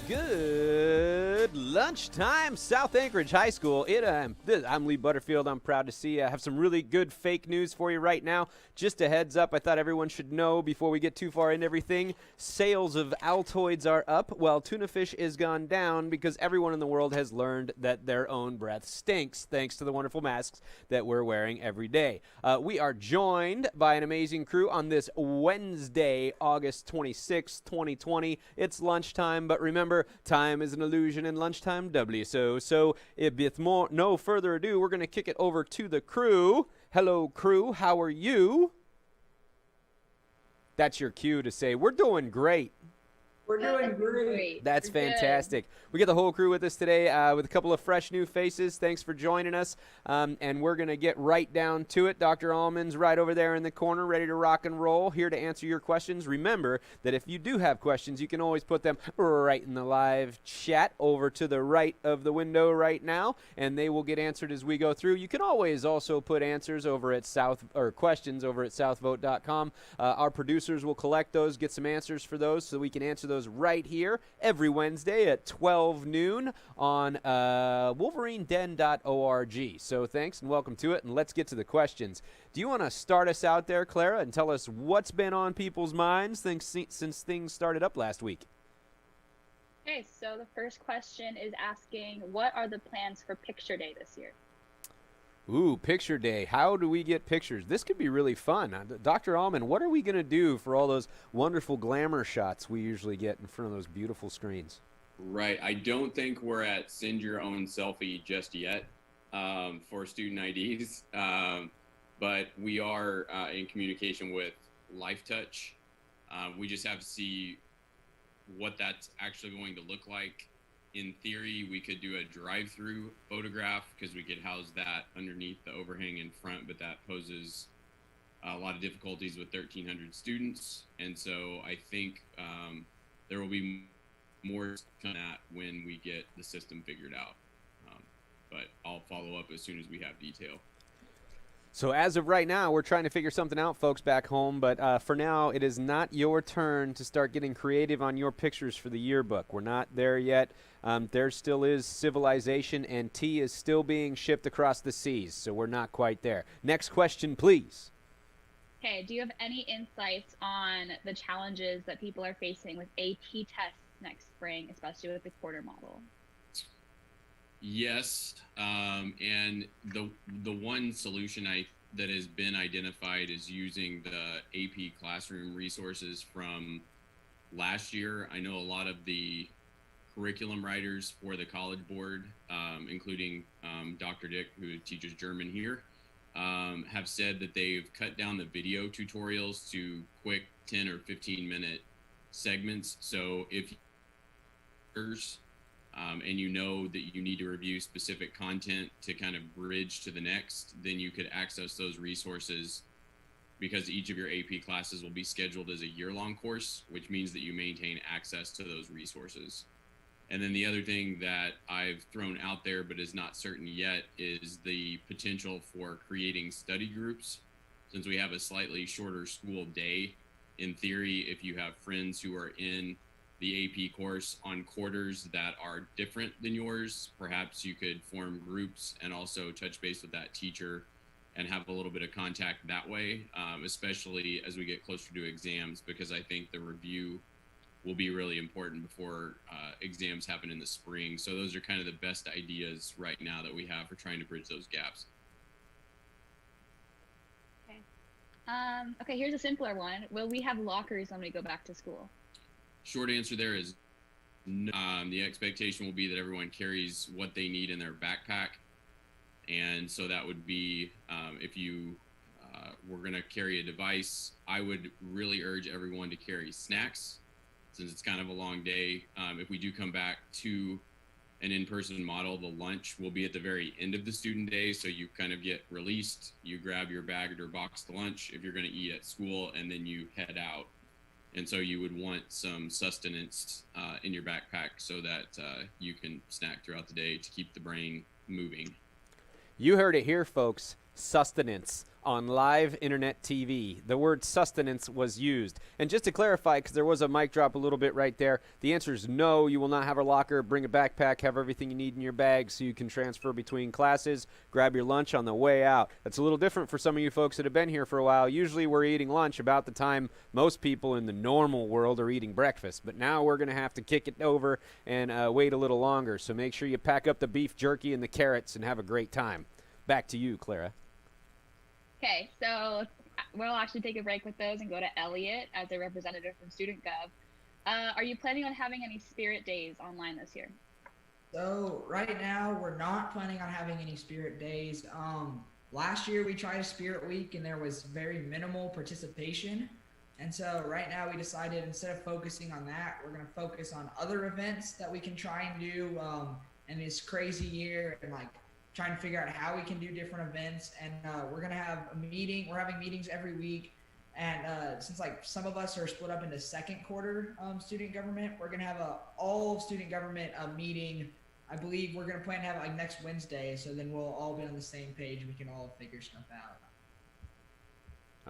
Good lunchtime, South Anchorage High School. I'm Lee Butterfield. I'm proud to see you. I have some really good fake news for you right now. Just a heads up, I thought everyone should know before we get too far into everything. Sales of Altoids are up while tuna fish is gone down because everyone in the world has learned that their own breath stinks thanks to the wonderful masks that we're wearing every day. We are joined by an amazing crew on this Wednesday, August 26, 2020. It's lunchtime, but remember, time is an illusion and lunchtime doubly so. So, with no further ado, we're going to kick it over to the crew. Hello, crew. How are you? That's your cue to say, we're doing great. We're doing great. That's fantastic. We get the whole crew with us today with a couple of fresh new faces. Thanks for joining us. And we're going to get right down to it. Dr. Allman's right over there in the corner, ready to rock and roll, here to answer your questions. Remember that if you do have questions, you can always put them right in the live chat over to the right of the window right now, and they will get answered as we go through. You can always also put answers over at questions over at southvote.com. Our producers will collect those, get some answers for those so we can answer those right here every Wednesday at 12 noon on wolverineden.org. So thanks and welcome to it, and let's get to the questions. Do you want to start us out there, Clara, and tell us what's been on people's minds since things started up last week? Okay, so the first question is asking, what are the plans for Picture Day this year? Ooh, Picture Day. How do we get pictures? This could be really fun. Dr. Allman, what are we going to do for all those wonderful glamour shots we usually get in front of those beautiful screens? Right. I don't think we're at send your own selfie just yet for student IDs, but we are in communication with LifeTouch. We just have to see what that's actually going to look like. In theory, we could do a drive-through photograph because we could house that underneath the overhang in front, but that poses a lot of difficulties with 1,300 students. And so I think there will be more on that when we get the system figured out. But I'll follow up as soon as we have detail. So as of right now, we're trying to figure something out, folks back home. But for now, it is not your turn to start getting creative on your pictures for the yearbook. We're not there yet. There still is civilization, and tea is still being shipped across the seas. So we're not quite there. Next question, please. Okay, do you have any insights on the challenges that people are facing with AP tests next spring, especially with the quarter model? Yes, and the one solution that has been identified is using the AP classroom resources from last year. I know a lot of the curriculum writers for the College Board, including Dr. Dick, who teaches German here, have said that they've cut down the video tutorials to quick 10 or 15-minute segments. So if and you know that you need to review specific content to kind of bridge to the next, then you could access those resources because each of your AP classes will be scheduled as a year-long course, which means that you maintain access to those resources. And then the other thing that I've thrown out there but is not certain yet is the potential for creating study groups. Since we have a slightly shorter school day, in theory, if you have friends who are in the AP course on quarters that are different than yours, perhaps you could form groups and also touch base with that teacher and have a little bit of contact that way, especially as we get closer to exams, because I think the review will be really important before exams happen in the spring. So those are kind of the best ideas right now that we have for trying to bridge those gaps. Okay. Okay, here's a simpler one. Will we have lockers when we go back to school? Short answer there is no. The expectation will be that everyone carries what they need in their backpack. And so that would be, if you were going to carry a device, I would really urge everyone to carry snacks since it's kind of a long day. If we do come back to an in-person model, the lunch will be at the very end of the student day. So you kind of get released, you grab your bag or boxed lunch if you're going to eat at school, and then you head out. And so you would want some sustenance in your backpack so that you can snack throughout the day to keep the brain moving. You heard it here, folks. sustenance on live internet TV. The word sustenance was used. And just to clarify, because there was a mic drop a little bit right there, the answer is no, you will not have a locker. Bring a backpack, have everything you need in your bag so you can transfer between classes. Grab your lunch on the way out. That's a little different for some of you folks that have been here for a while. Usually we're eating lunch about the time most people in the normal world are eating breakfast. But now we're going to have to kick it over and wait a little longer. So make sure you pack up the beef jerky and the carrots and have a great time. Back to you, Clara. Okay, so we'll actually take a break with those and go to Elliot as a representative from Student Gov. Are you planning on having any Spirit Days online this year? So right now we're not planning on having any Spirit Days. Last year we tried a Spirit Week and there was very minimal participation. And so right now we decided instead of focusing on that, we're going to focus on other events that we can try and do in this crazy year, and like trying to figure out how we can do different events. And we're going to have a meeting. We're having meetings every week. And since like some of us are split up into second quarter student government, we're going to have a all student government meeting. I believe we're going to plan to have it like next Wednesday. So then we'll all be on the same page. We can all figure stuff out.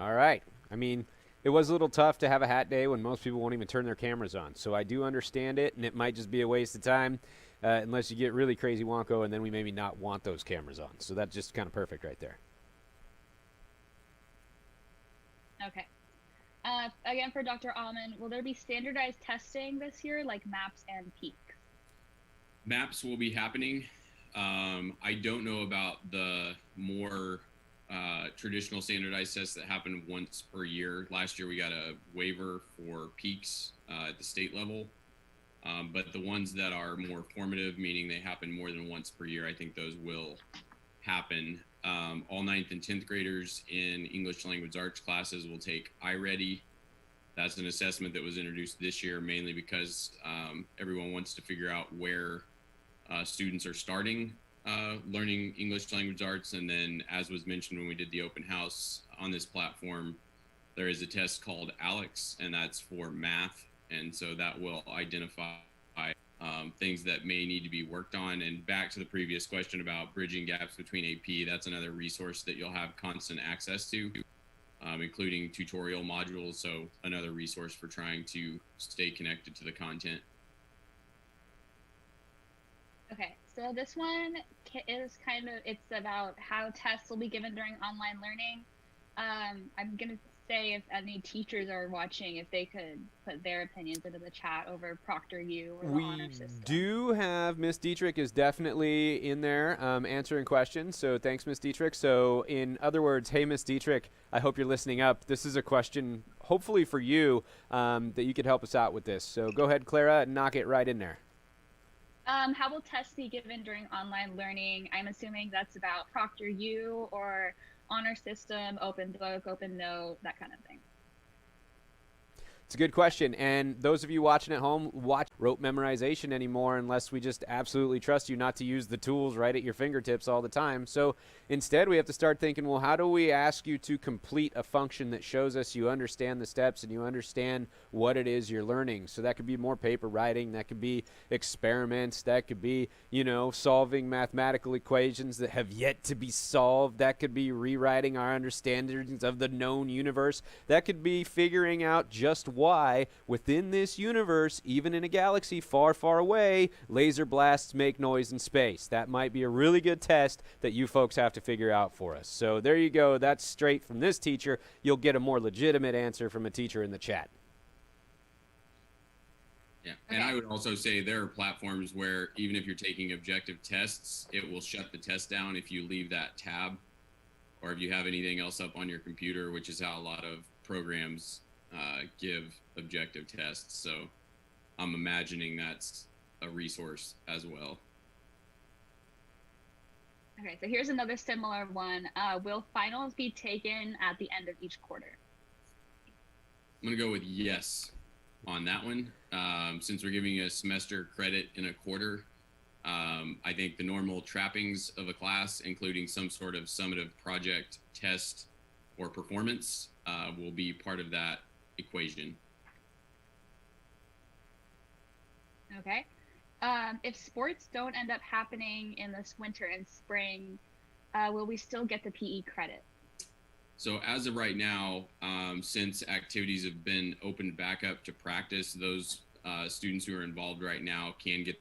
All right. I mean, it was a little tough to have a hat day when most people won't even turn their cameras on. So I do understand it, and it might just be a waste of time. Unless you get really crazy wonko, and then we maybe not want those cameras on. So that's just kind of perfect right there. Okay. Again, for Dr. Alman, will there be standardized testing this year, like MAPS and PEAK? MAPS will be happening. I don't know about the more traditional standardized tests that happen once per year. Last year we got a waiver for PEAKs at the state level. But the ones that are more formative, meaning they happen more than once per year, I think those will happen. All 9th and 10th graders in English Language Arts classes will take iReady. That's an assessment that was introduced this year, mainly because everyone wants to figure out where students are starting learning English Language Arts. And then, as was mentioned when we did the open house on this platform, there is a test called ALEX, and that's for math. And so that will identify things that may need to be worked on. And back to the previous question about bridging gaps between AP, that's another resource that you'll have constant access to, including tutorial modules. So another resource for trying to stay connected to the content. Okay, so this one is it's about how tests will be given during online learning. I'm going to say if any teachers are watching, if they could put their opinions into the chat over ProctorU or the honor system. We do have Miss Dietrich is definitely in there answering questions. So thanks, Miss Dietrich. So in other words, hey, Miss Dietrich, I hope you're listening up. This is a question hopefully for you that you could help us out with this. So go ahead, Clara, and knock it right in there. How will tests be given during online learning? I'm assuming that's about ProctorU or honor system, open book, open note, that kind of thing. It's a good question. And those of you watching at home, watch rote memorization anymore unless we just absolutely trust you not to use the tools right at your fingertips all the time. So instead, we have to start thinking, well, how do we ask you to complete a function that shows us you understand the steps and you understand what it is you're learning? So that could be more paper writing. That could be experiments. That could be, solving mathematical equations that have yet to be solved. That could be rewriting our understandings of the known universe. That could be figuring out just why within this universe, even in a galaxy far, far away, laser blasts make noise in space. That might be a really good test that you folks have to figure out for us. So there you go. That's straight from this teacher. You'll get a more legitimate answer from a teacher in the chat. Yeah, and I would also say there are platforms where even if you're taking objective tests, it will shut the test down if you leave that tab, or if you have anything else up on your computer, which is how a lot of programs give objective tests. So I'm imagining that's a resource as well. Okay, so here's another similar one. Will finals be taken at the end of each quarter? I'm going to go with yes on that one. Since we're giving a semester credit in a quarter, I think the normal trappings of a class, including some sort of summative project, test, or performance, will be part of that equation. Okay. If sports don't end up happening in this winter and spring, will we still get the PE credit? So as of right now, since activities have been opened back up to practice, those students who are involved right now can get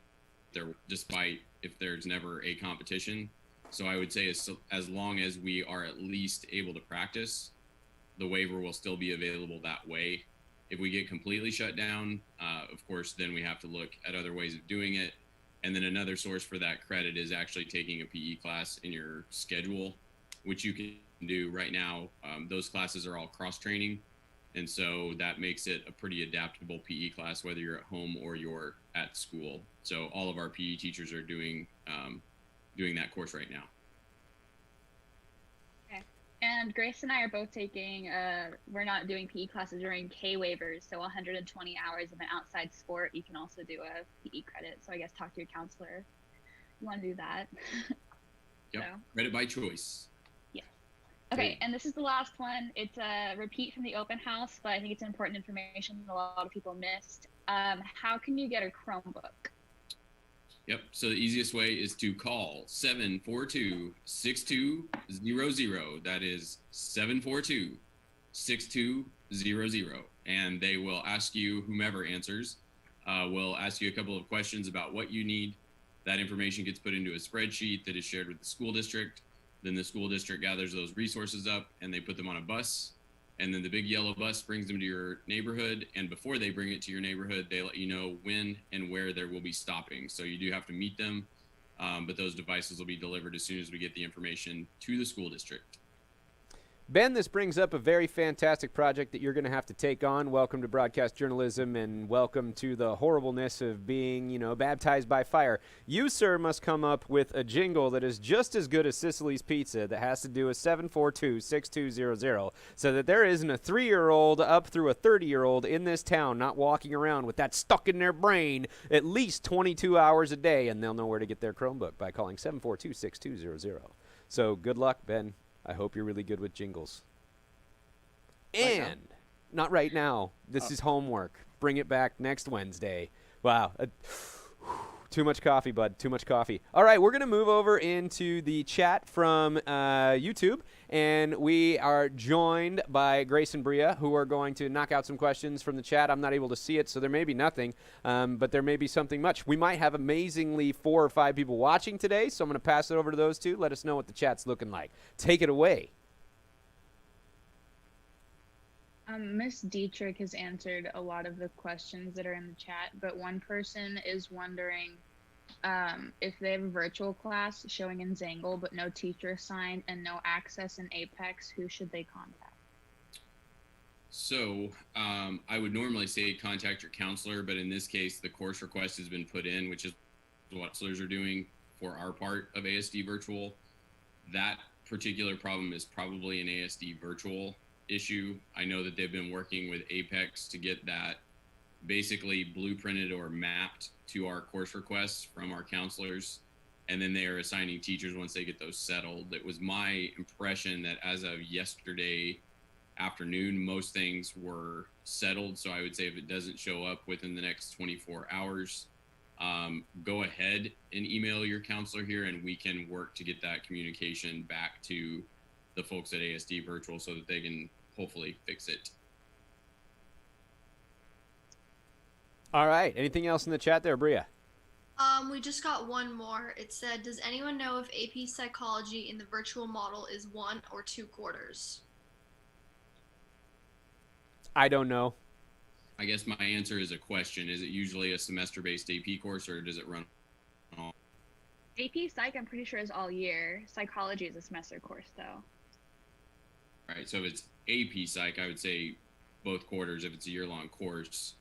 their, despite if there's never a competition. So I would say as long as we are at least able to practice, the waiver will still be available that way. If we get completely shut down, of course, then we have to look at other ways of doing it. And then another source for that credit is actually taking a PE class in your schedule, which you can do right now. Those classes are all cross-training. And so that makes it a pretty adaptable PE class, whether you're at home or you're at school. So all of our PE teachers are doing that course right now. Okay. And Grace and I are both taking, we're not doing PE classes during K waivers. So 120 hours of an outside sport, you can also do a PE credit. So I guess talk to your counselor if you want to do that. Yep. So. Credit by choice. Okay, and this is the last one. It's a repeat from the open house, but I think it's important information a lot of people missed. How can you get a Chromebook? Yep. So the easiest way is to call 742-6200. That is 742-6200. And they will ask you, whomever answers, will ask you a couple of questions about what you need. That information gets put into a spreadsheet that is shared with the school district. Then the school district gathers those resources up and they put them on a bus. And then the big yellow bus brings them to your neighborhood. And before they bring it to your neighborhood, they let you know when and where there will be stopping. So you do have to meet them, but those devices will be delivered as soon as we get the information to the school district. Ben, this brings up a very fantastic project that you're going to have to take on. Welcome to broadcast journalism, and welcome to the horribleness of being, baptized by fire. You, sir, must come up with a jingle that is just as good as Sicily's Pizza that has to do with 742-6200, so that there isn't a 3-year-old up through a 30-year-old in this town not walking around with that stuck in their brain at least 22 hours a day, and they'll know where to get their Chromebook by calling 742-6200. So good luck, Ben. I hope you're really good with jingles. And not right now. This is homework. Bring it back next Wednesday. Wow. Too much coffee, bud. Too much coffee. All right, we're going to move over into the chat from YouTube, and we are joined by Grace and Bria, who are going to knock out some questions from the chat. I'm not able to see it, so there may be nothing, but there may be something much. We might have amazingly 4 or 5 people watching today, so I'm going to pass it over to those two. Let us know what the chat's looking like. Take it away. Miss Dietrich has answered a lot of the questions that are in the chat, but one person is wondering if they have a virtual class showing in Zangle but no teacher assigned and no access in Apex, who should they contact? So I would normally say contact your counselor, but in this case, the course request has been put in, which is what counselors are doing for our part of ASD virtual. That particular problem is probably an ASD virtual issue. I know that they've been working with Apex to get that basically blueprinted or mapped to our course requests from our counselors, and then they are assigning teachers once they get those settled. It was my impression that as of yesterday afternoon, most things were settled. So I would say if it doesn't show up within the next 24 hours, go ahead and email your counselor here, and we can work to get that communication back to the folks at ASD Virtual so that they can hopefully fix it. All right. Anything else in the chat there, Bria? We just got one more. It said, does anyone know if AP Psychology in the virtual model is 1 or 2 quarters? I don't know. I guess my answer is a question. Is it usually a semester-based AP course, or does it run all? AP Psych, I'm pretty sure, is all year. Psychology is a semester course, though. Right, so if it's AP Psych, I would say both quarters if it's a year-long course.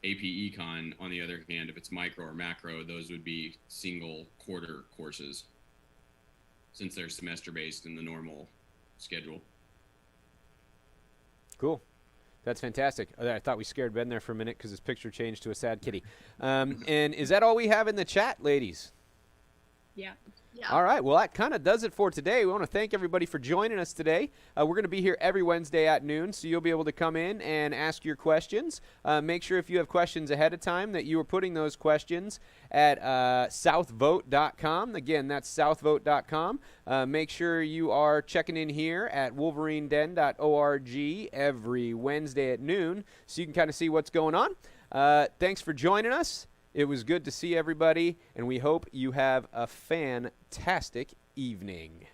AP Econ, on the other hand, if it's micro or macro, those would be single quarter courses since they're semester-based in the normal schedule. Cool. That's fantastic. I thought we scared Ben there for a minute because his picture changed to a sad kitty. And is that all we have in the chat, ladies? Yeah. Yeah. All right. Well, that kind of does it for today. We want to thank everybody for joining us today. We're going to be here every Wednesday at noon, so you'll be able to come in and ask your questions. Make sure if you have questions ahead of time that you are putting those questions at southvote.com. Again, that's southvote.com. Make sure you are checking in here at wolverineden.org every Wednesday at noon so you can kind of see what's going on. Thanks for joining us. It was good to see everybody, and we hope you have a fantastic evening.